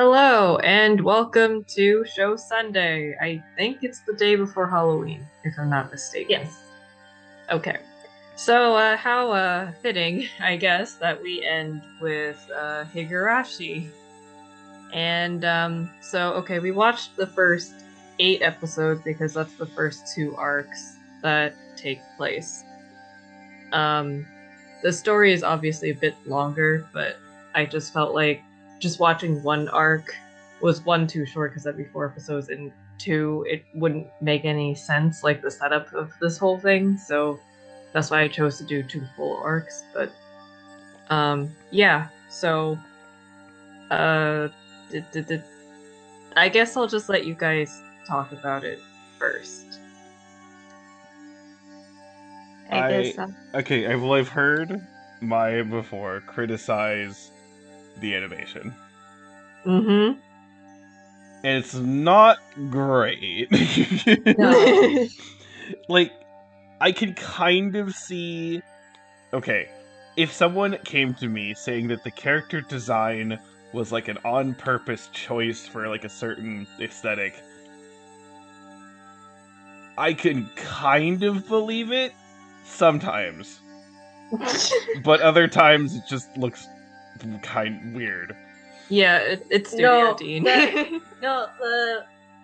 Hello and welcome to Show Sunday. I think it's the day before Halloween, if I'm not mistaken. Yes. Okay. So, how fitting, I guess, that we end with Higurashi. And okay, we watched the first 8 episodes because that's the first 2 arcs that take place. Um, the story is obviously a bit longer, but I just felt like just watching one arc was one too short because that'd be 4 episodes, and two, it wouldn't make any sense, like the setup of this whole thing. So that's why I chose to do 2 full arcs. But yeah. So uh, I guess I'll just let you guys talk about it first. I guess I've heard Maya before criticize the animation. Mm-hmm. And it's not great. No. Like, I can kind of see. Okay, if someone came to me saying that the character design was like an on purpose choice for like a certain aesthetic, I can kind of believe it sometimes. But other times it just looks kind weird. Yeah, it's Studio Dean.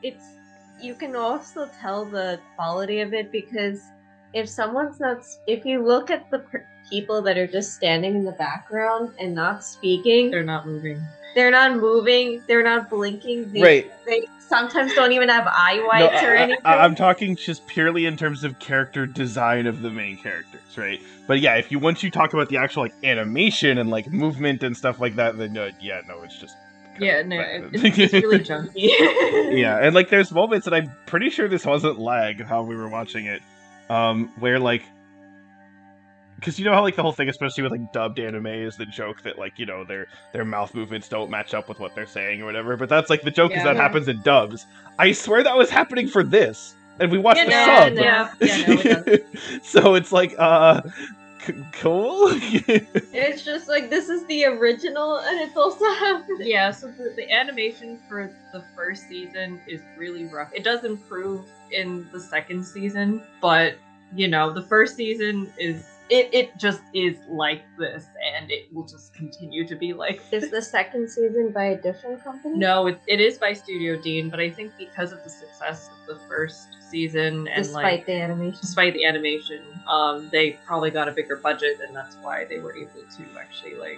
it's you can also tell the quality of it because if you look at the people that are just standing in the background and not speaking, They're not moving. They're not moving. They're not blinking. Right. They sometimes don't even have eye whites or anything. I'm talking just purely in terms of character design of the main characters, right? But yeah, once you talk about the actual like animation and like movement and stuff like that, then it's just it's really junky. Yeah, and like there's moments, and I'm pretty sure this wasn't lag how we were watching it, where like. Because you know how like the whole thing, especially with like dubbed anime, is the joke that like their mouth movements don't match up with what they're saying or whatever. But that's like the joke is that happens in dubs. I swear that was happening for this, and we watched the sub. So it's like cool. It's just like this is the original, and it's also happening. Yeah, so the animation for the first season is really rough. It does improve in the second season, but the first season is. It just is like this, and it will just continue to be like this. Is the second season by a different company? No, it is by Studio Dean, but I think because of the success of the first season and despite the animation, they probably got a bigger budget, and that's why they were able to actually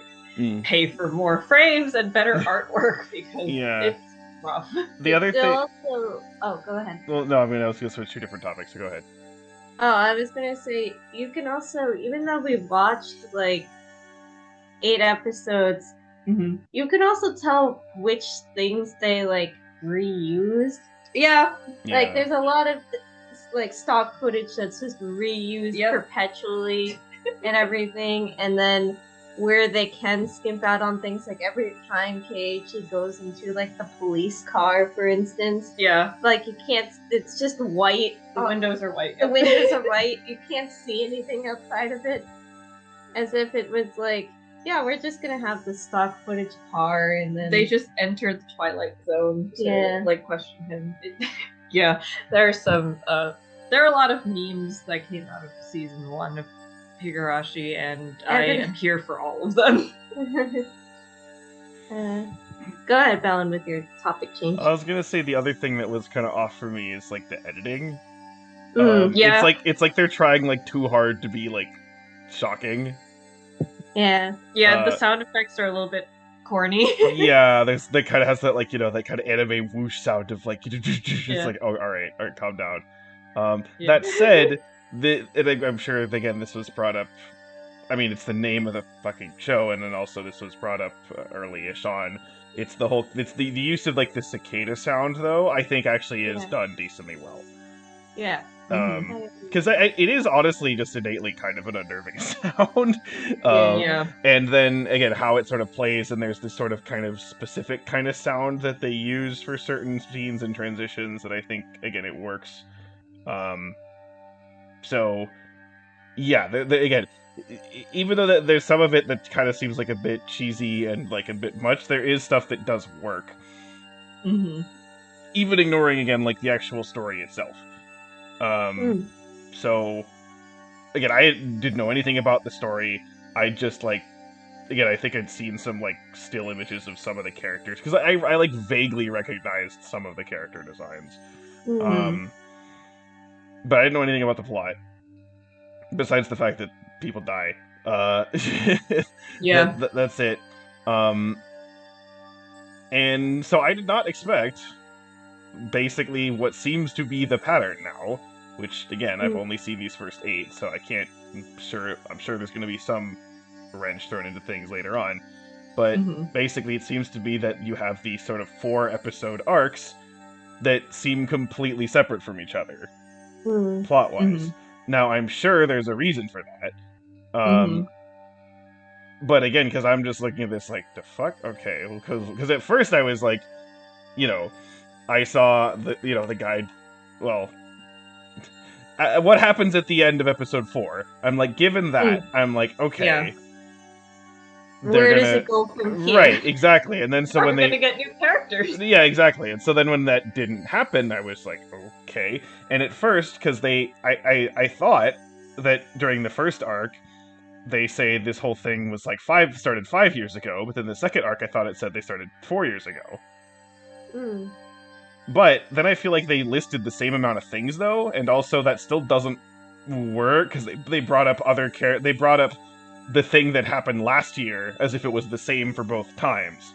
pay for more frames and better artwork because it's rough. The other thing. Also... Oh, go ahead. Well, no, I mean I was going to switch 2 different topics, so go ahead. Oh, I was gonna say, you can also, even though we watched like 8 episodes, you can also tell which things they like reused. Yeah. Like there's a lot of like stock footage that's just reused perpetually and everything, and then where they can skimp out on things, like every time Keiichi goes into like the police car, for instance. Yeah. Like you can't, it's just white. The windows are white. The windows are white. You can't see anything outside of it. As if it was like, yeah, we're just gonna have the stock footage car, and then they just entered the Twilight Zone to question him. Yeah, there are a lot of memes that came out of season 1 of Higurashi, and I am here for all of them. Go ahead, Bellin, with your topic change. I was gonna say the other thing that was kind of off for me is like the editing. It's like they're trying like too hard to be like shocking. Yeah. The sound effects are a little bit corny. Yeah, that kind of has that like that kind of anime whoosh sound of like it's like, oh, all right, come down. That said, I'm sure again this was brought up. I mean, it's the name of the fucking show, and then also this was brought up early-ish on. It's the use of like the cicada sound, though. I think actually is done decently well. Yeah. Because it is honestly just innately kind of an unnerving sound. And then again, how it sort of plays, and there's this sort of kind of specific kind of sound that they use for certain scenes and transitions that I think again it works. So yeah, again, even though there's some of it that kind of seems like a bit cheesy and like a bit much, there is stuff that does work. Mm-hmm. Even ignoring again like the actual story itself. So again, I didn't know anything about the story. I just like again, I think I'd seen some like still images of some of the characters because I like vaguely recognized some of the character designs. But I didn't know anything about the plot besides the fact that people die. Yeah. That's it. And so I did not expect basically what seems to be the pattern now, which again I've only seen these first 8, so I can't. I'm sure there's going to be some wrench thrown into things later on, but basically it seems to be that you have these sort of 4 episode arcs that seem completely separate from each other, plot wise. Now I'm sure there's a reason for that. But again, because I'm just looking at this like, the fuck? Okay, because at first I was like, I saw the guide. Well, what happens at the end of episode 4? I'm like, given that, I'm like, okay. Yeah. Where does it go from here? Right, exactly. And then so when we're gonna get new characters. Yeah, exactly. And so then when that didn't happen, I was like, okay. And at first, because I thought that during the first arc, they say this whole thing was like started 5 years ago, but then the second arc, I thought it said they started 4 years ago. But then I feel like they listed the same amount of things though, and also that still doesn't work because they brought up they brought up the thing that happened last year as if it was the same for both times.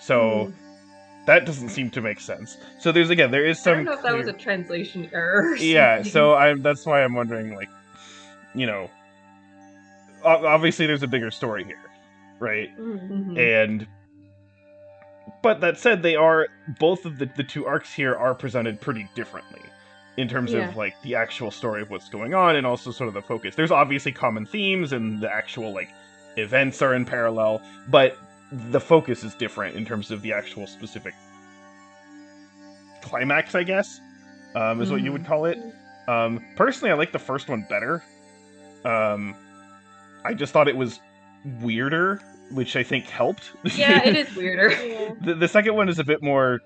So that doesn't seem to make sense. So there is some. I don't know if that was a translation error. Yeah, so that's why I'm wondering, like, obviously there's a bigger story here, right? But that said, both of the 2 arcs here are presented pretty differently in terms of like the actual story of what's going on and also sort of the focus. There's obviously common themes and the actual like events are in parallel, but the focus is different in terms of the actual specific climax, I guess, is what you would call it. Personally, I like the first one better. I just thought it was weirder, which I think helped. Yeah, it is weirder. The second one is a bit more.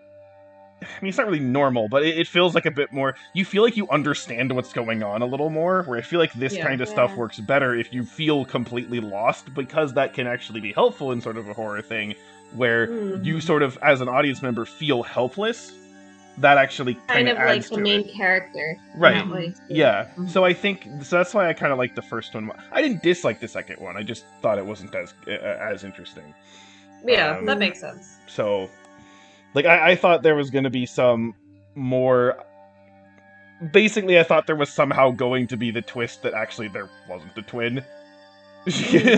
I mean, it's not really normal, but it feels like a bit more. You feel like you understand what's going on a little more. Where I feel like this kind of stuff works better if you feel completely lost, because that can actually be helpful in sort of a horror thing, where you sort of, as an audience member, feel helpless. That actually kind of like the main character, right? Yeah. So I think that's why I kind of like the first one. I didn't dislike the second one. I just thought it wasn't as interesting. Yeah, that makes sense. So, like, I thought there was going to be some more. Basically, I thought there was somehow going to be the twist that actually there wasn't a twin.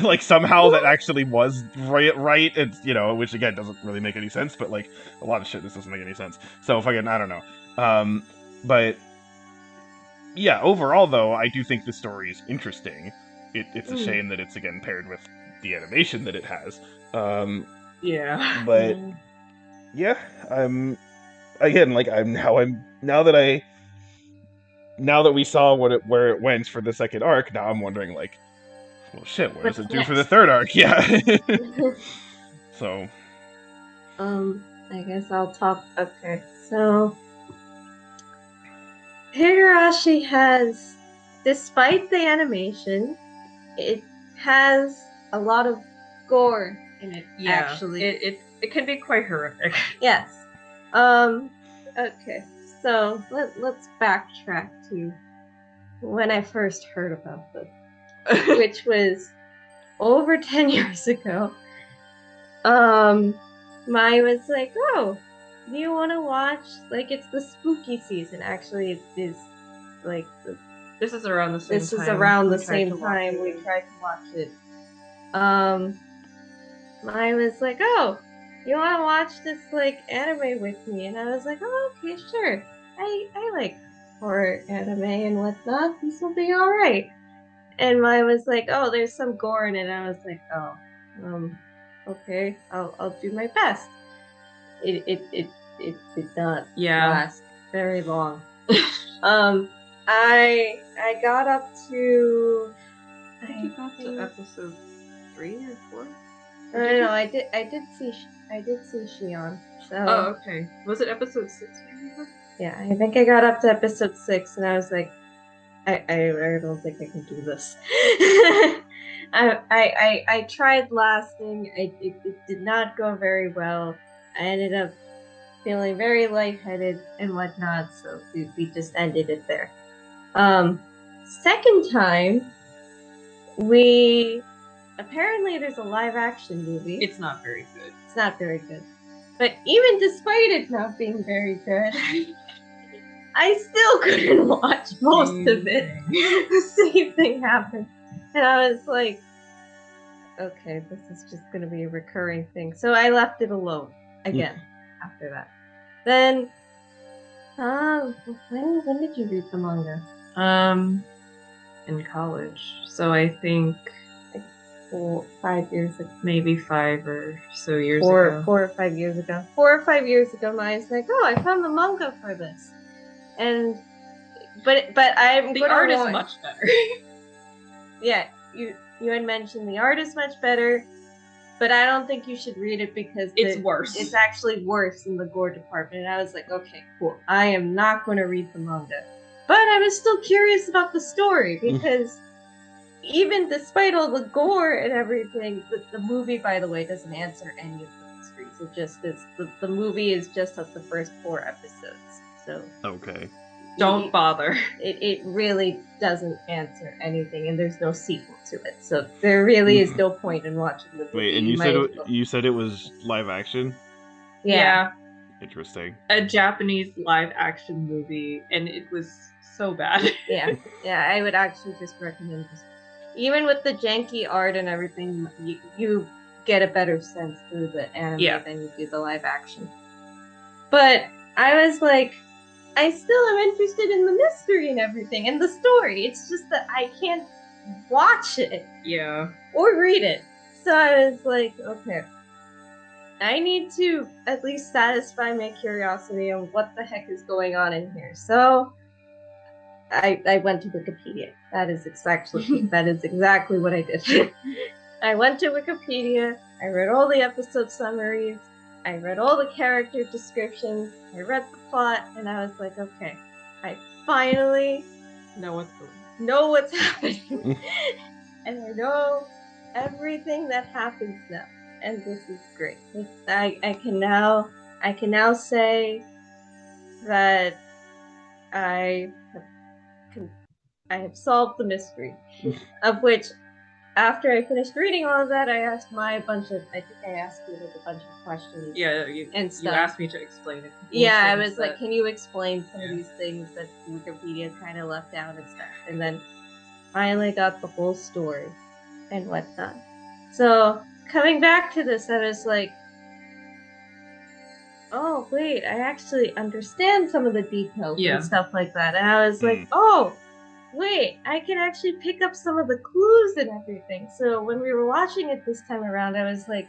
Like somehow that actually was right. It's which again doesn't really make any sense, but like a lot of shit, this doesn't make any sense. So if I don't know. But yeah, overall though, I do think the story is interesting. It's a shame that it's again paired with the animation that it has. Yeah. But yeah, again, like now that we saw where it went for the second arc, now I'm wondering like, well, shit, what does it do for the third arc? Yeah. So. I guess I'll talk. Okay, so Higurashi has, despite the animation, it has a lot of gore in it. Yeah, actually, it can be quite horrific. Yes. Okay, so let's backtrack to when I first heard about this. Which was over 10 years ago. Mai was like, oh, do you want to watch, like, it's the spooky season. Actually, it is, like, this is around the same time. This is around the same time we tried to watch it. Mai was like, oh, you want to watch this, like, anime with me? And I was like, oh, okay, sure. I like horror anime and whatnot. This will be alright. And Mai was like, oh, there's some gore in it. And I was like, oh, okay, I'll do my best. It did not last very long. I got up to, I think you got to episode 3 or 4. No, I did see Shion. So. Oh, okay. Was it episode 6 maybe? Yeah, I think I got up to episode 6, and I was like, I don't think I can do this. I tried lasting. It did not go very well. I ended up feeling very lightheaded and whatnot, so we just ended it there. Second time, apparently there's a live action movie. It's not very good. It's not very good. But even despite it not being very good, I still couldn't watch most of it. The same thing happened. And I was like, okay, this is just going to be a recurring thing. So I left it alone again after that. Then, when did you read the manga? In college. So I think 5 years ago. Maybe 5 or so years ago. 4 or 5 years ago. 4 or 5 years ago, Maya's like, oh, I found the manga for this. And but I'm the art is much better. Yeah, you had mentioned the art is much better, but I don't think you should read it because it's worse. It's actually worse in the gore department. And I was like, okay, cool. I am not going to read the manga, but I was still curious about the story because even despite all the gore and everything, the movie, by the way, doesn't answer any of the mysteries. It just is the movie is just of the first 4 episodes. So okay, don't bother. It really doesn't answer anything, and there's no sequel to it. So there really is no point in watching the movie. Wait, and you said it was live action? Yeah. Interesting. A Japanese live action movie, and it was so bad. Yeah, I would actually just recommend this. Even with the janky art and everything, you get a better sense through the anime than you do the live action. But I was like, I still am interested in the mystery and everything, and the story. It's just that I can't watch it. Yeah. Or read it. So I was like, okay, I need to at least satisfy my curiosity on what the heck is going on in here. So I went to Wikipedia. That is exactly what I did. I went to Wikipedia. I read all the episode summaries. I read all the character descriptions. I read the plot, and I was like, okay, I finally know what's happening, and I know everything that happens now, and this is great. I can now say that I have solved the mystery, of which, after I finished reading all of that, I asked I think I asked you like a bunch of questions. Yeah, you asked me to explain it. Yeah, I was like, can you explain some of these things that Wikipedia kind of left out and stuff? And then finally got the whole story and whatnot. So coming back to this, I was like, oh wait, I actually understand some of the details and stuff like that. And I was like, oh wait, I can actually pick up some of the clues and everything. So when we were watching it this time around, I was like,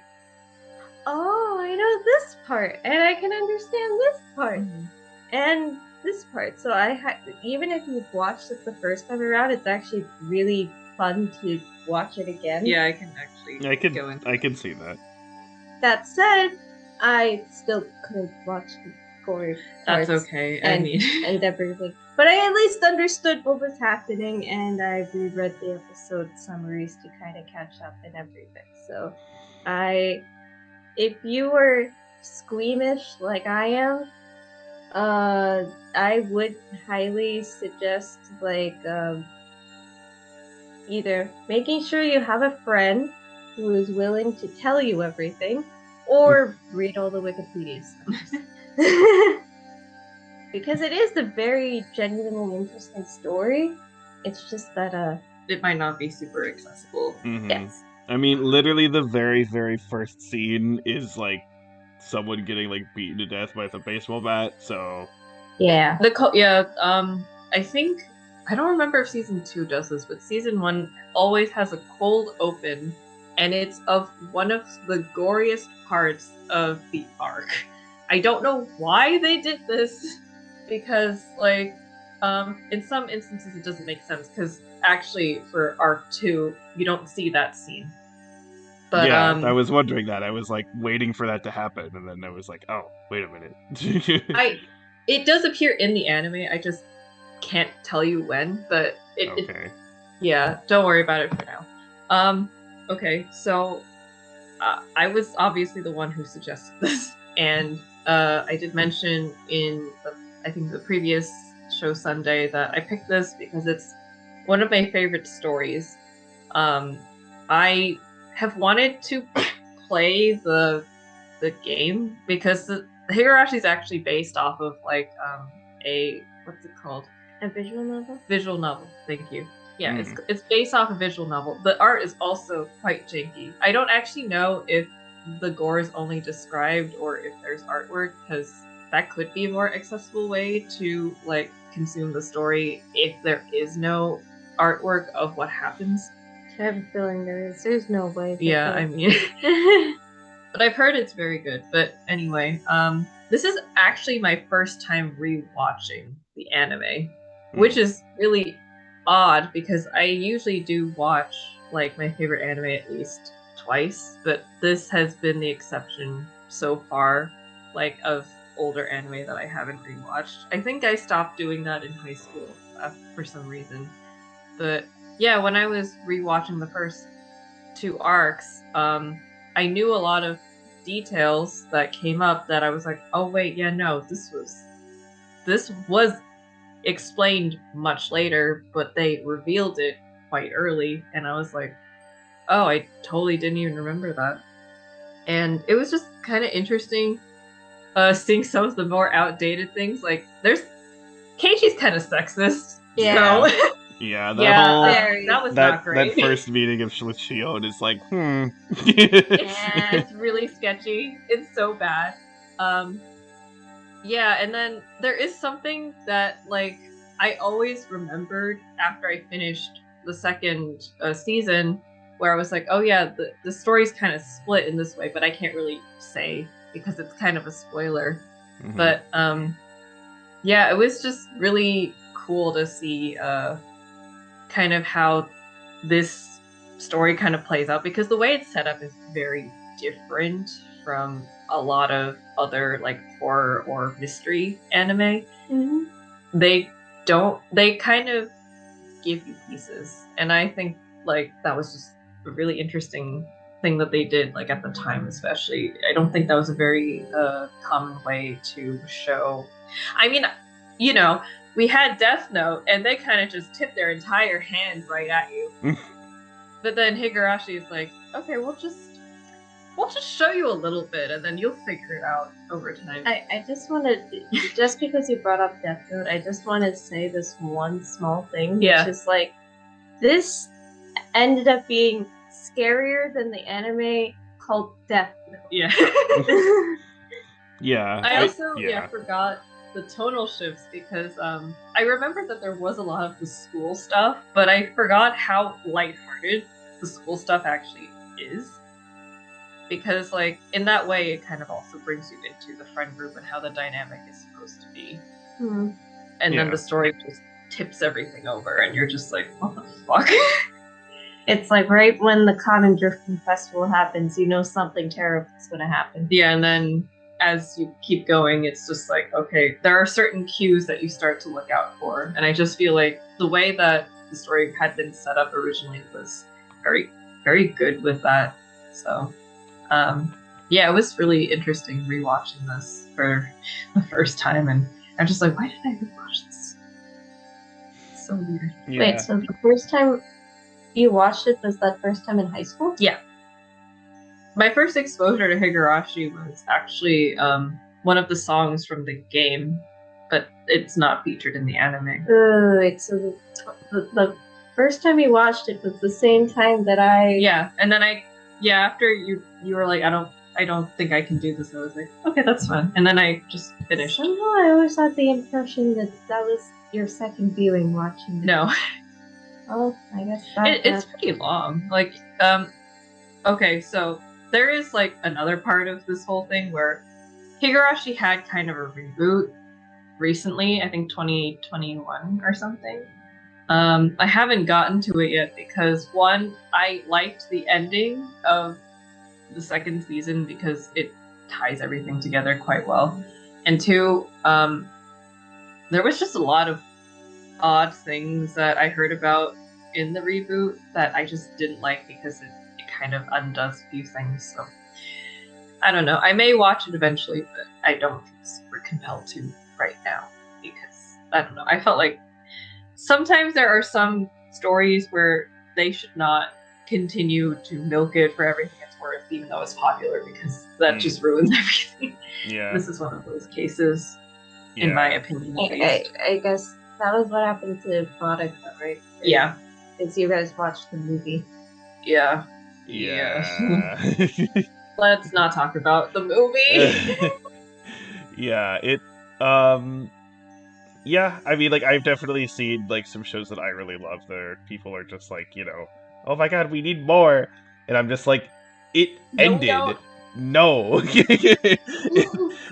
oh, I know this part, and I can understand this part, and this part. So even if you've watched it the first time around, it's actually really fun to watch it again. Yeah, I can go into I can see that. That said, I still couldn't watch the gory parts. That's okay. And everything. But I at least understood what was happening, and I reread the episode summaries to kind of catch up and everything. So, if you were squeamish like I am, I would highly suggest either making sure you have a friend who is willing to tell you everything, or read all the Wikipedia stuff. Because it is a very genuinely interesting story. It's just that it might not be super accessible. Mm-hmm. Yes. I mean, literally the very, very first scene is like someone getting like beaten to death with a baseball bat. So yeah, I think I don't remember if season 2 does this, but season 1 always has a cold open, and it's of one of the goriest parts of the arc. I don't know why they did this, because In some instances, it doesn't make sense because actually, for arc 2, you don't see that scene. But yeah, I was wondering that. I was like waiting for that to happen, and then I was like, oh, wait a minute. it does appear in the anime. I just can't tell you when, but Okay. yeah, don't worry about it for now. Okay, so I was obviously the one who suggested this, and I did mention in I think the previous show Sunday that I picked this because it's one of my favorite stories. I have wanted to play the game because the Higurashi is actually based off of like a what's it called? A visual novel? Visual novel. Thank you. Yeah, it's based off a visual novel. The art is also quite janky. I don't actually know if the gore is only described or if there's artwork, because that could be a more accessible way to like consume the story if there is no artwork of what happens. I have a feeling there is. There's no way. Yeah, I mean, but I've heard it's very good. But anyway, this is actually my first time rewatching the anime, which is really odd because I usually do watch like my favorite anime at least twice, but this has been the exception so far, like of older anime that I haven't rewatched. I think I stopped doing that in high school for some reason. But yeah, when I was rewatching the first 2 arcs, I knew a lot of details that came up that I was like, oh wait, yeah, no, this was explained much later, but they revealed it quite early, and I was like, oh, I totally didn't even remember that. And it was just kind of interesting seeing some of the more outdated things. Like, there's Keiichi's kind of sexist. Yeah. So Yeah, that was not great. That first meeting with Shion is like, Yeah, it's really sketchy. It's so bad. Yeah, and then there is something that like I always remembered after I finished the second season, where I was like, oh yeah, the story's kind of split in this way, but I can't really say because it's kind of a spoiler. Mhm. But yeah, it was just really cool to see kind of how this story kind of plays out, because the way it's set up is very different from a lot of other like horror or mystery anime. Mm-hmm. They kind of give you pieces, and I think like that was just a really interesting thing that they did, like at the time especially. I don't think that was a very common way to show. I mean, you know, we had Death Note, and they kind of just tipped their entire hand right at you. But then Higurashi is like, okay, we'll just show you a little bit, and then you'll figure it out over time. I just wanted, just because you brought up Death Note, I just want to say this one small thing, which is like, this ended up being scarier than the anime called Death Note. Yeah. Yeah. I also forgot the tonal shifts because I remember that there was a lot of the school stuff, but I forgot how lighthearted the school stuff actually is. Because like in that way, it kind of also brings you into the friend group and how the dynamic is supposed to be. Mm-hmm. And then the story just tips everything over, and you're just like, what the fuck? It's like right when the Common Drifting Festival happens, you know something terrible is going to happen. Yeah, and then as you keep going, it's just like, okay, there are certain cues that you start to look out for. And I just feel like the way that the story had been set up originally was very, very good with that. So, yeah, it was really interesting rewatching this for the first time. And I'm just like, why did I rewatch this? It's so weird. Yeah. Wait, so the first time you watched it was that first time in high school? Yeah. My first exposure to Higurashi was actually one of the songs from the game, but it's not featured in the anime. Wait, so the first time you watched it was the same time that I... Yeah, and then after you were like, I don't think I can do this, I was like, okay, that's fine. And then I just finished. Somehow I always had the impression that was your second viewing watching it. No. Oh, I guess it's pretty long. Like, okay, so there is like another part of this whole thing where Higurashi had kind of a reboot, recently, I think 2021 or something. I haven't gotten to it yet because one, I liked the ending of the second season because it ties everything together quite well. And two, there was just a lot of odd things that I heard about in the reboot that I just didn't like because it kind of undoes a few things. So I don't know. I may watch it eventually, but I don't feel super compelled to right now because I don't know. I felt like sometimes there are some stories where they should not continue to milk it for everything it's worth, even though it's popular, because that just ruins everything. Yeah. This is one of those cases, in my opinion. I guess that was what happened to Product, right? Yeah. Is you guys watched the movie. Yeah. Let's not talk about the movie. Yeah, yeah, I mean, like, I've definitely seen, like, some shows that I really love that people are just like, oh my god, we need more. And I'm just like, it ended. No.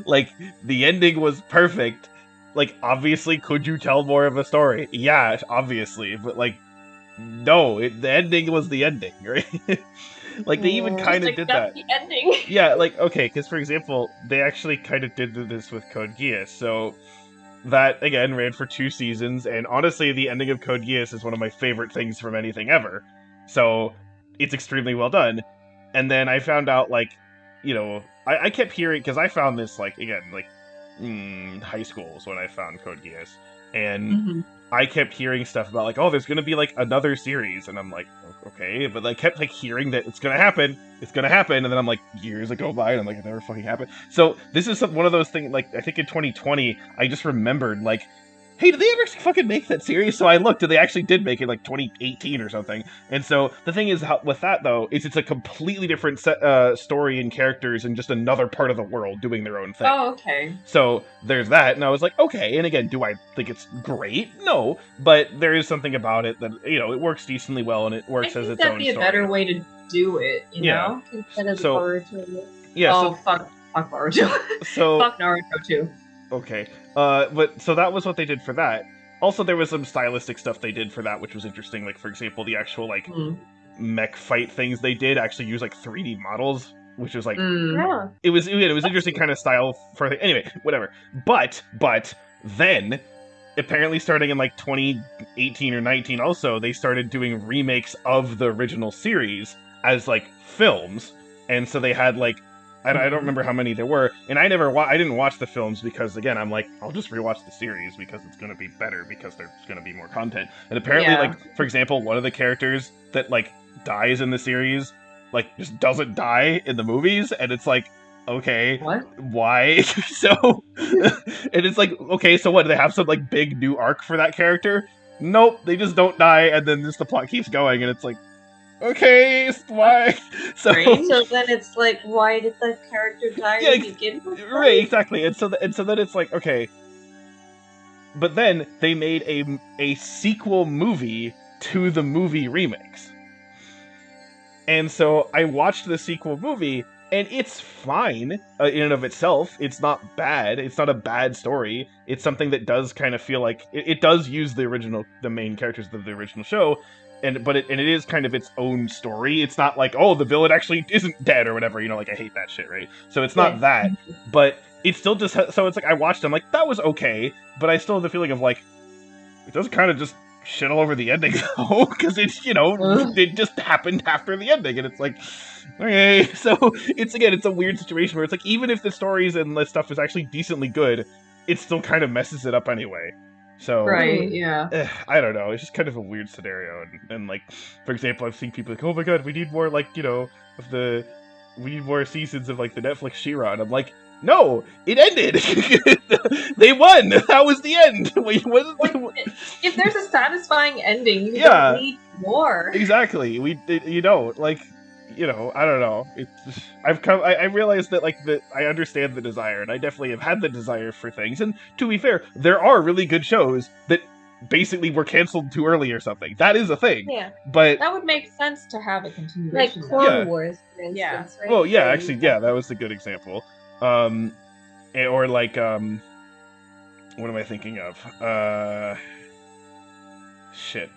Like, the ending was perfect. Like, obviously, could you tell more of a story? Yeah, obviously. But, like, no, the ending was the ending, right? Like, they even kind of did that. The ending. Yeah, like, okay, because, for example, they actually kind of did this with Code Geass, so that, again, ran for 2 seasons, and honestly, the ending of Code Geass is one of my favorite things from anything ever. So, it's extremely well done. And then I found out, like, I kept hearing, because I found this, like, again, like, high school is when I found Code Geass. And I kept hearing stuff about, like, oh, there's gonna be, like, another series, and I'm like, okay, but I kept, like, hearing that it's gonna happen, and then I'm like, years go by, and I'm like, it never fucking happened. So, this is one of those things, like, I think in 2020, I just remembered, like, hey, did they ever fucking make that series? So I looked, and they actually did make it, like, 2018 or something. And so, the thing is, with that, though, is it's a completely different story and characters and just another part of the world doing their own thing. Oh, okay. So, there's that, and I was like, okay, and again, do I think it's great? No, but there is something about it that, it works decently well, and it works as its own story. I think that'd be a better way to do it, you know? Instead of Boruto. Yeah, oh, fuck Boruto. So, fuck Naruto, too. Okay. But so that was what they did for that. Also, there was some stylistic stuff they did for that, which was interesting. Like, for example, the actual, like, mech fight things they did actually use, like, 3D models, which was, like... Yeah. It was interesting kind of style for... Anyway, whatever. But, then, apparently starting in, like, 2018 or 19 also, they started doing remakes of the original series as, like, films. And so they had, like... I don't remember how many there were, and I didn't watch the films because, again, I'm like, I'll just rewatch the series because it's going to be better because there's going to be more content. And apparently, like, for example, one of the characters that, like, dies in the series, like, just doesn't die in the movies, and it's like, okay, what? Why? So, and it's like, okay, so what, do they have some, like, big new arc for that character? Nope, they just don't die, and then just the plot keeps going, and it's like, okay, why? So then it's like, why did the character die to begin with? Right, exactly. And so then it's like, okay. But then they made a sequel movie to the movie remakes. And so I watched the sequel movie, and it's fine in and of itself. It's not bad. It's not a bad story. It's something that does kind of feel like it does use the main characters of the original show. But it is kind of its own story. It's not like, oh, the villain actually isn't dead or whatever, like, I hate that shit, right? So it's not that, but it's still just, so it's like, I watched, I'm like, that was okay, but I still have the feeling of, like, it does kind of just shit all over the ending, though, because it's, it just happened after the ending, and it's like, okay, so it's a weird situation where it's like, even if the stories and the stuff is actually decently good, it still kind of messes it up anyway. So, right, yeah. I don't know. It's just kind of a weird scenario. And like, for example, I've seen people like, oh my god, we need more, like, we need more seasons of, like, the Netflix She-Ra. And I'm like, no, it ended. They won. That was the end. If there's a satisfying ending, you don't need more. Exactly. Like, I don't know. I realized that, like, I understand the desire, and I definitely have had the desire for things. And to be fair, there are really good shows that basically were canceled too early or something. That is a thing. Yeah. But that would make sense to have a continuation. Like Clone Wars, for instance, right? Well, yeah, actually, yeah, that was a good example. Or like, What am I thinking of? Shit.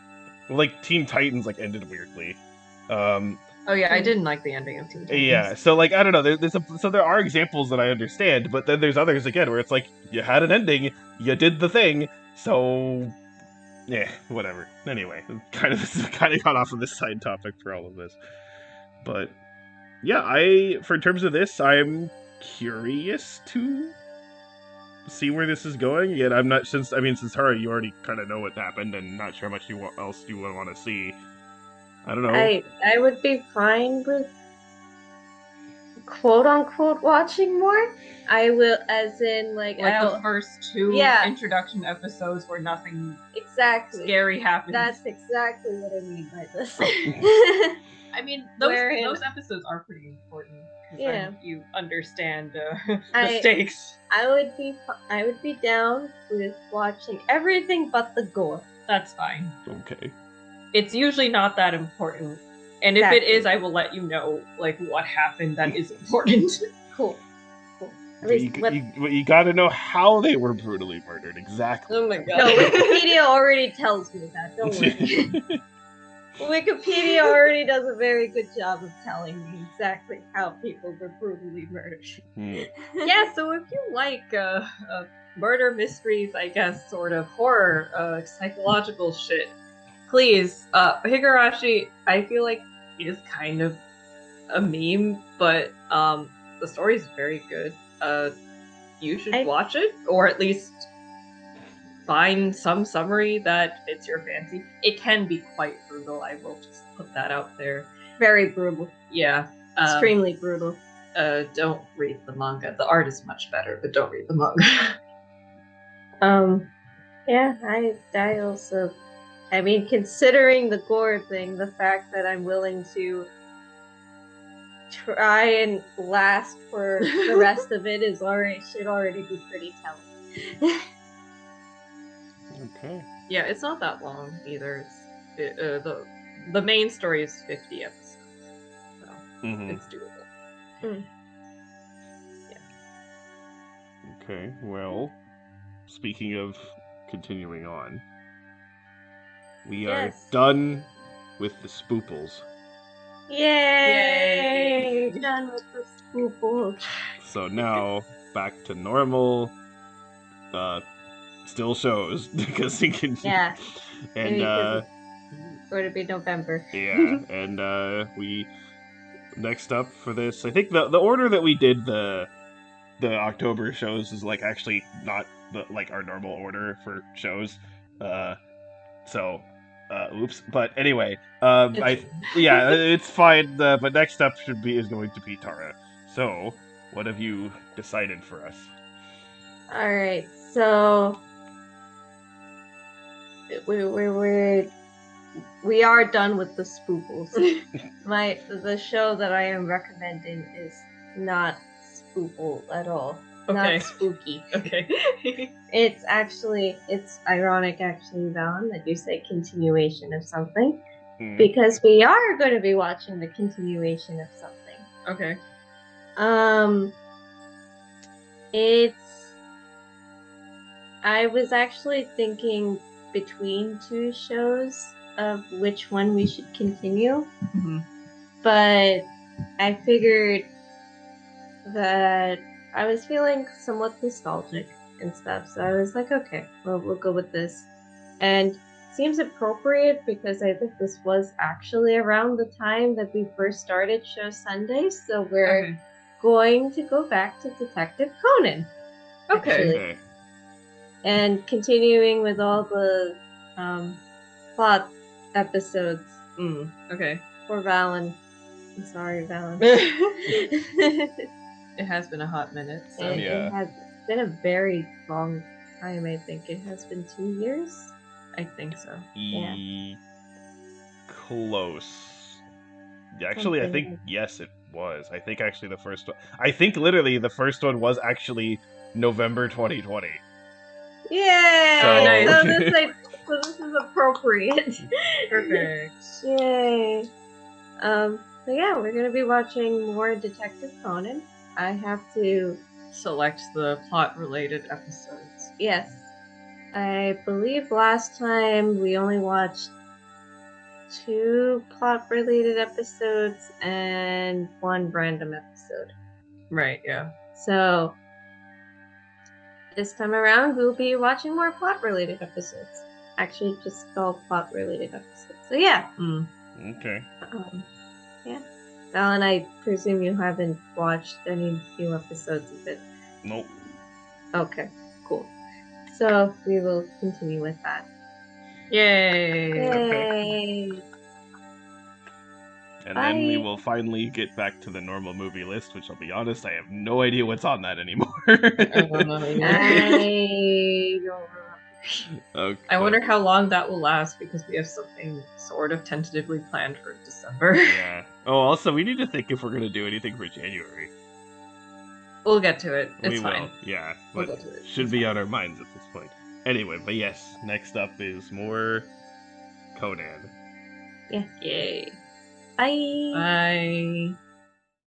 Well, like Teen Titans like ended weirdly. Oh yeah, I didn't like the ending of Teen Titans. Yeah, so like I don't know. So there are examples that I understand, but then there's others again where it's like you had an ending, you did the thing, so yeah, whatever. Anyway, kind of got off of this side topic for all of this, but yeah, for in terms of this, I'm curious to see where this is going. Yet I'm not since Hara, you already kind of know what happened, and not sure how much else you would want to see. I don't know. I would be fine with quote unquote watching more. I will, as in like the first two introduction episodes where nothing exactly scary happens. That's exactly what I mean by this. I mean, those episodes are pretty important because then you understand the stakes. I would be down with watching everything but the gore. That's fine. Okay. It's usually not that important. And if it is, I will let you know, like, what happened that is important. Cool. At least you gotta know how they were brutally murdered, exactly. Oh my god. No, Wikipedia already tells me that, don't worry. Wikipedia already does a very good job of telling me exactly how people were brutally murdered. Yeah, so if you like murder mysteries, I guess, sort of horror, psychological shit, please, Higurashi, I feel like is kind of a meme, but the story is very good. You should watch it, or at least find some summary that fits your fancy. It can be quite brutal, I will just put that out there. Very brutal. Yeah. Extremely brutal. Don't read the manga. The art is much better, but don't read the manga. Yeah, I also... I mean, considering the gore thing, the fact that I'm willing to try and last for the rest of it should already be pretty telling. Okay. Yeah, it's not that long either. The main story is 50 episodes, so it's doable. Yeah. Okay. Well, speaking of continuing on, we are done with the spooples. Yay! Done with the spooples. So now back to normal. Still shows because he can. Yeah. And it's going to be November. Yeah, and we next up for this, I think the order that we did the October shows is like actually not our normal order for shows. So oops. But anyway, it's fine. But next up is going to be Tara. So, what have you decided for us? All right, so we are done with the spooples. The show that I am recommending is not spoople at all. Okay. Not spooky. Okay. It's ironic actually, Valen, that you say continuation of something. Because we are going to be watching the continuation of something. Okay. I was actually thinking between two shows of which one we should continue. But I figured that I was feeling somewhat nostalgic and stuff, so I was like, okay, well, we'll go with this. And seems appropriate because I think this was actually around the time that we first started Show Sundays, so we're going to go back to Detective Conan. Okay. And continuing with all the plot episodes. Okay. For Valen. I'm sorry, Valen. It has been a hot minute. So. It has been a very long time, I think. It has been 2 years? I think so. Yeah. Close. Actually, I think, yes, it was. I think actually the first one... I think literally the first one was actually November 2020. Yay! So this is appropriate. Perfect. Yay. So yeah, we're gonna be watching more Detective Conan. I have to select the plot-related episodes. Yes. I believe last time we only watched 2 plot-related episodes and 1 random episode. Right, yeah. So this time around, we'll be watching more plot-related episodes. Actually, just all plot-related episodes. So yeah. Okay. Yeah. Alan, I presume you haven't watched any new episodes of it. Nope. Okay, cool. So we will continue with that. Yay! Yay! And then we Bye. will finally get back to the normal movie list, which I'll be honest, I have no idea what's on that anymore. I don't know either. I don't remember. Okay. I wonder how long that will last because we have something sort of tentatively planned for December. Yeah. Oh, also, we need to think if we're going to do anything for January. We'll get to it. It's we fine. will, yeah. We'll But get to it. should It's be fine. on our minds at this point. Anyway, but yes, next up is more Conan. Yeah. Yay. Bye. Bye.